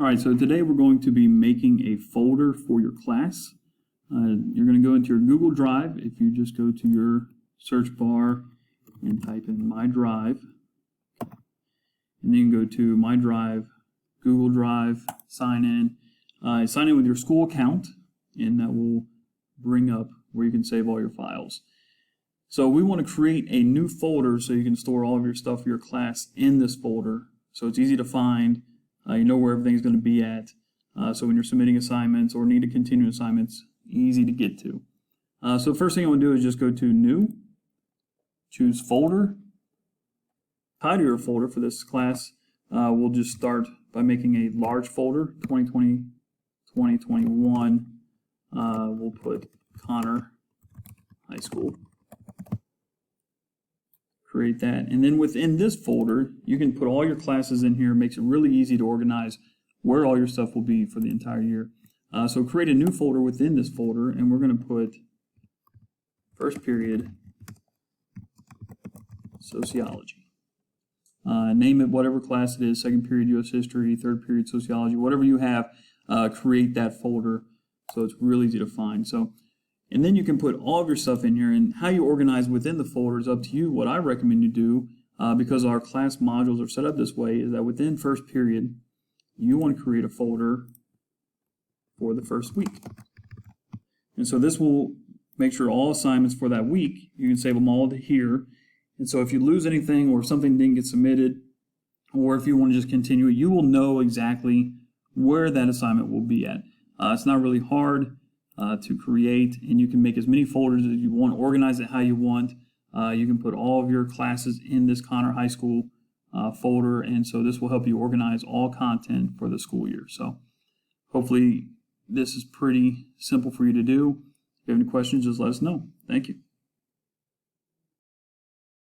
All right, so today we're going to be making a folder for your class. You're going to go into your Google Drive. If you just go to your search bar and type in My Drive, and then you can go to My Drive, Google Drive, sign in. Sign in with your school account, and that will bring up where you can save all your files. So we want to create a new folder so you can store all of your stuff for your class in this folder. So it's easy to find. You know where everything's going to be at. So when you're submitting assignments or need to continue assignments, easy to get to. So the first thing I want to do is just go to New, choose Folder. Title your folder for this class. We'll just start by making a large folder, 2020, 2021. We'll put Conner High School. Create that, and then within this folder you can put all your classes in here. It makes it really easy to organize where all your stuff will be for the entire year. So create a new folder within this folder, and we're going to put first period sociology. Name it whatever class it is, second period US history, third period sociology, whatever you have. Create that folder so it's really easy to find. And then you can put all of your stuff in here, and how you organize within the folder is up to you. What I recommend you do, because our class modules are set up this way, is that within first period, you want to create a folder for the first week. And so this will make sure all assignments for that week, you can save them all to here. And so if you lose anything or something didn't get submitted, or if you want to just continue it, you will know exactly where that assignment will be at. It's not really hard to create, and you can make as many folders as you want, organize it how you want. You can put all of your classes in this Conner High School folder, and so this will help you organize all content for the school year. So hopefully this is pretty simple for you to do. If you have any questions, just let us know. Thank you.